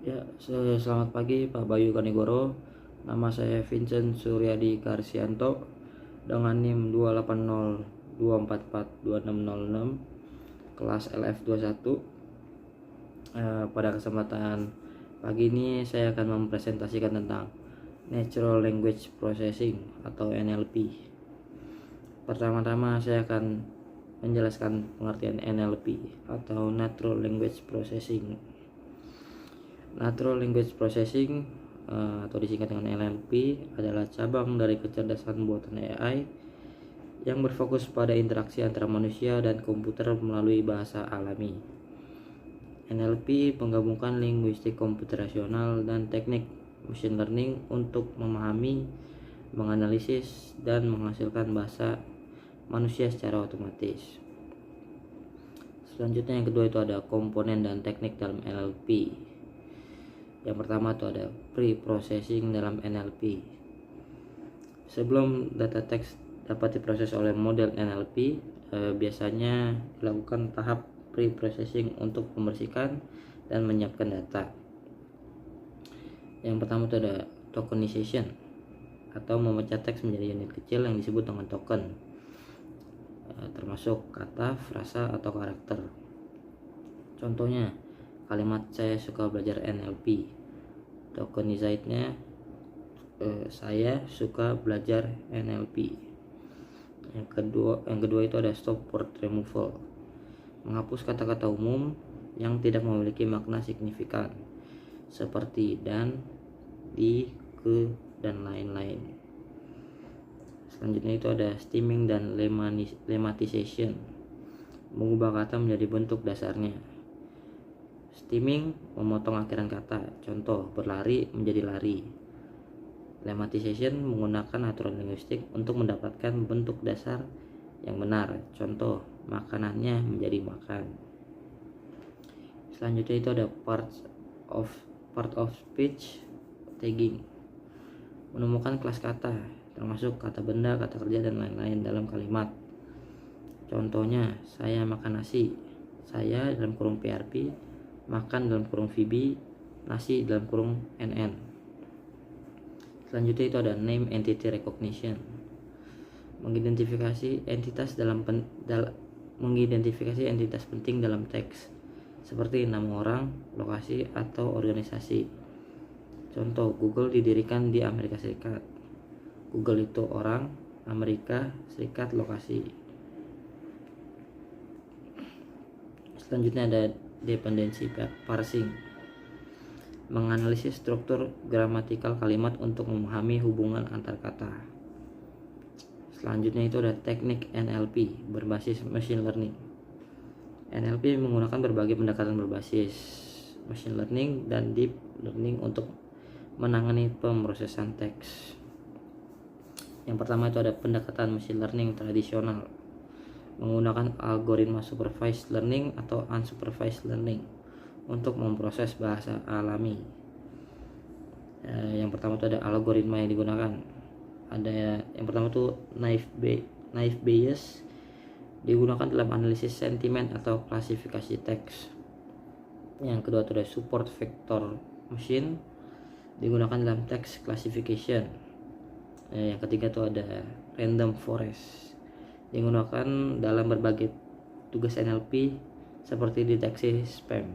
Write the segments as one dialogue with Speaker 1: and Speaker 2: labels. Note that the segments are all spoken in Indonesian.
Speaker 1: Ya, selamat pagi Pak Bayu Kanigoro. Nama saya Vincent Suryadi Karsianto dengan NIM 280244266 kelas LF21. Pada kesempatan pagi ini saya akan mempresentasikan tentang Natural Language Processing atau NLP. Pertama-tama saya akan menjelaskan pengertian NLP atau Natural Language Processing. Natural Language Processing atau disingkat dengan NLP adalah cabang dari kecerdasan buatan AI yang berfokus pada interaksi antara manusia dan komputer melalui bahasa alami. NLP menggabungkan linguistik komputasional dan teknik machine learning untuk memahami, menganalisis, dan menghasilkan bahasa manusia secara otomatis. Selanjutnya yang kedua itu ada komponen dan teknik dalam NLP. Yang pertama itu ada pre-processing dalam NLP. Sebelum data teks dapat diproses oleh model NLP, biasanya dilakukan tahap pre-processing untuk membersihkan dan menyiapkan data. Yang pertama itu ada tokenization atau memecah teks menjadi unit kecil yang disebut dengan token, termasuk kata, frasa, atau karakter. Contohnya, kalimat saya suka belajar NLP. Tokenized-nya saya suka belajar NLP. Yang kedua itu ada stop word removal. Menghapus kata-kata umum yang tidak memiliki makna signifikan seperti dan, di, ke, dan lain-lain. Selanjutnya itu ada stemming dan lemmatization. Mengubah kata menjadi bentuk dasarnya. Stemming memotong akhiran kata, contoh berlari menjadi lari. Lemmatization menggunakan aturan linguistik untuk mendapatkan bentuk dasar yang benar, contoh makanannya menjadi makan. Selanjutnya itu ada part of speech tagging. Menemukan kelas kata, termasuk kata benda, kata kerja, dan lain-lain dalam kalimat. Contohnya, saya makan nasi, saya dalam kurung PRP, makan dalam kurung VB, nasi dalam kurung NN. Selanjutnya itu ada name entity recognition. Mengidentifikasi entitas penting dalam teks seperti nama orang, lokasi, atau organisasi. Contoh, Google didirikan di Amerika Serikat. Google itu orang, Amerika Serikat lokasi. Selanjutnya ada dependency parsing. Menganalisis struktur gramatikal kalimat untuk memahami hubungan antar kata. Selanjutnya itu ada teknik NLP berbasis machine learning. NLP menggunakan berbagai pendekatan berbasis machine learning dan deep learning untuk menangani pemrosesan teks. Yang pertama itu ada pendekatan machine learning tradisional menggunakan algoritma supervised learning atau unsupervised learning untuk memproses bahasa alami. Yang pertama itu ada algoritma yang digunakan. Ada yang pertama itu naive Bayes digunakan dalam analisis sentimen atau klasifikasi teks. Yang kedua itu ada support vector machine digunakan dalam text classification. Yang ketiga itu ada random forest digunakan dalam berbagai tugas NLP seperti deteksi spam.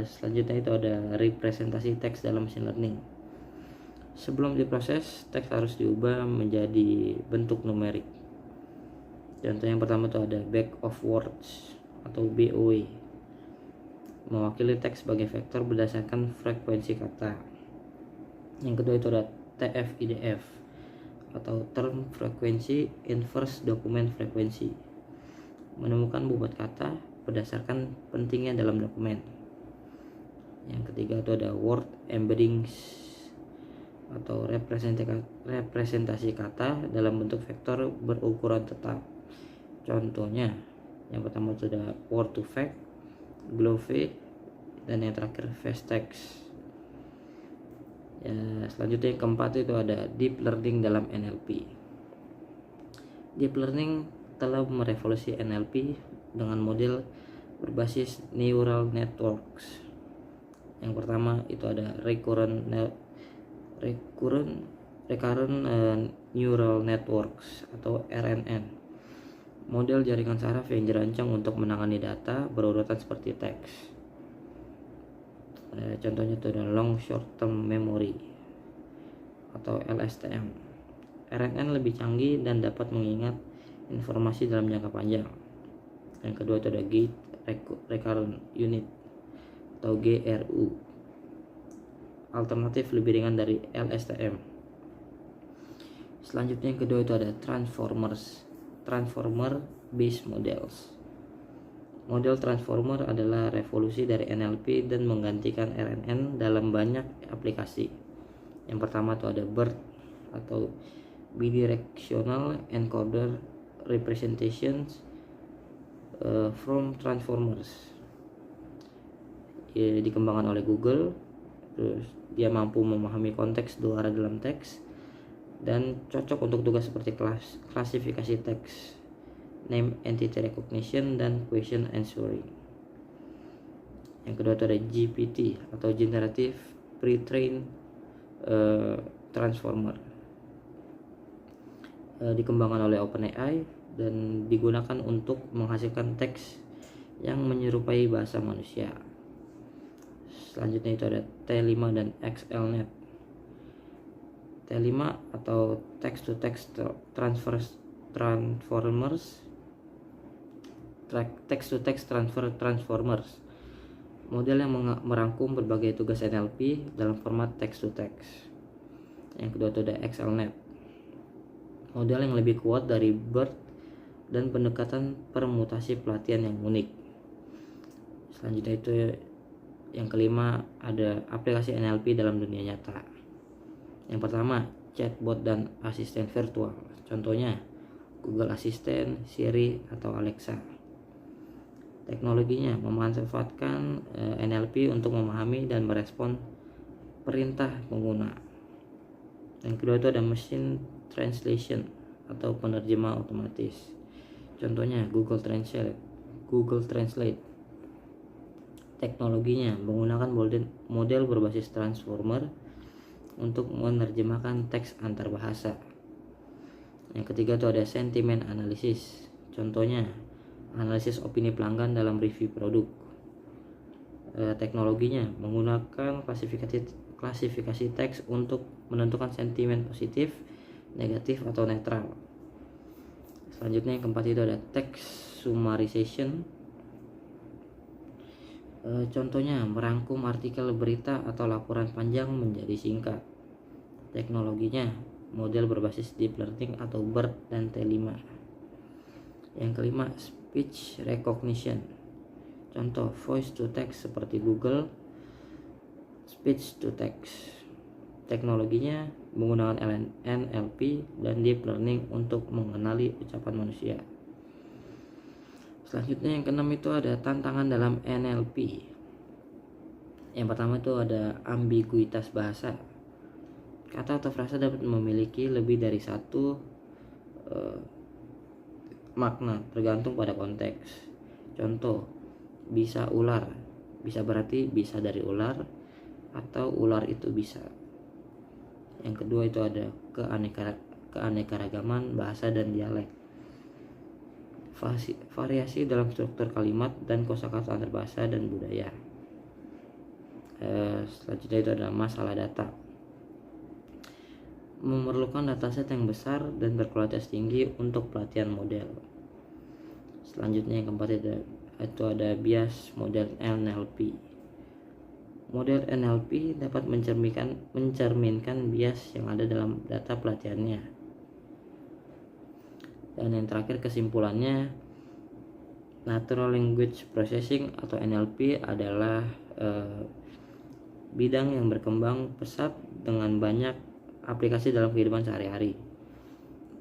Speaker 1: Selanjutnya itu ada representasi teks dalam machine learning. Sebelum diproses, teks harus diubah menjadi bentuk numerik. Contoh yang pertama itu ada bag of words atau BOW, mewakili teks sebagai vektor berdasarkan frekuensi kata. Yang kedua itu ada TF-IDF atau term frequency inverse document frequency, menemukan bobot kata berdasarkan pentingnya dalam dokumen. Yang ketiga itu ada word embeddings atau representasi kata dalam bentuk vektor berukuran tetap. Contohnya yang pertama itu ada word to fact, GLOVE, dan yang terakhir fast text. Selanjutnya yang keempat itu ada deep learning dalam NLP. Deep learning telah merevolusi NLP dengan model berbasis neural networks. Yang pertama itu ada recurrent neural networks atau RNN, model jaringan saraf yang dirancang untuk menangani data berurutan seperti teks. Contohnya itu ada long short term memory atau LSTM. RNN lebih canggih dan dapat mengingat informasi dalam jangka panjang. Yang kedua itu ada gate recurrent unit atau GRU, alternatif lebih ringan dari LSTM. Selanjutnya yang kedua itu ada transformer based models. Model transformer adalah revolusi dari NLP dan menggantikan RNN dalam banyak aplikasi. Yang pertama itu ada BERT atau bidirectional encoder representations from transformers. Dikembangkan oleh Google. Terus dia mampu memahami konteks dua arah dalam teks dan cocok untuk tugas seperti klasifikasi teks, name entity recognition, dan question answering. Yang kedua itu ada GPT atau generative pre-trained transformer. Dikembangkan oleh OpenAI dan digunakan untuk menghasilkan teks yang menyerupai bahasa manusia. Selanjutnya itu ada T5 dan XLNet. T5 atau text to text transformers, model yang merangkum berbagai tugas NLP dalam format text to text. Yang kedua itu ada XLNet, model yang lebih kuat dari BERT dan pendekatan permutasi pelatihan yang unik. Selanjutnya itu yang kelima ada aplikasi NLP dalam dunia nyata. Yang pertama, chatbot dan asisten virtual. Contohnya Google Assistant, Siri, atau Alexa. Teknologinya memanfaatkan NLP untuk memahami dan merespon perintah pengguna. Yang kedua itu ada machine translation atau penerjemah otomatis. Contohnya Google Translate. Teknologinya menggunakan model berbasis transformer untuk menerjemahkan teks antar bahasa. Yang ketiga itu ada sentiment analysis. Contohnya analisis opini pelanggan dalam review produk. Teknologinya menggunakan klasifikasi teks untuk menentukan sentimen positif, negatif, atau netral. Selanjutnya yang keempat itu ada text summarization. Contohnya merangkum artikel berita atau laporan panjang menjadi singkat. Teknologinya model berbasis deep learning atau BERT dan T5. Yang kelima, speech recognition. Contoh voice to text seperti Google speech to text. Teknologinya menggunakan NLP dan deep learning untuk mengenali ucapan manusia. Selanjutnya yang keenam itu ada tantangan dalam NLP. Yang pertama itu ada ambiguitas bahasa. Kata atau frasa dapat memiliki lebih dari satu makna tergantung pada konteks. Contoh, bisa ular, bisa berarti bisa dari ular atau ular itu bisa. Yang kedua itu ada keanekaragaman bahasa dan dialek. Variasi dalam struktur kalimat dan kosakata antar bahasa dan budaya. Selanjutnya itu adalah masalah data. Memerlukan dataset yang besar dan berkualitas tinggi untuk pelatihan model. Selanjutnya yang keempat itu ada bias model NLP. Model NLP dapat mencerminkan bias yang ada dalam data pelatihannya. Dan yang terakhir kesimpulannya, Natural Language Processing atau NLP adalah bidang yang berkembang pesat dengan banyak aplikasi dalam kehidupan sehari-hari.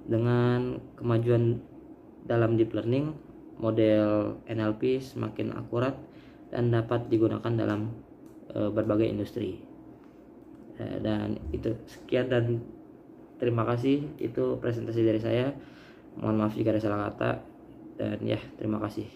Speaker 1: Dengan kemajuan dalam deep learning, model NLP semakin akurat dan dapat digunakan dalam berbagai industri. Dan itu sekian dan terima kasih. Itu presentasi dari saya. Mohon maaf jika ada salah kata, dan ya terima kasih.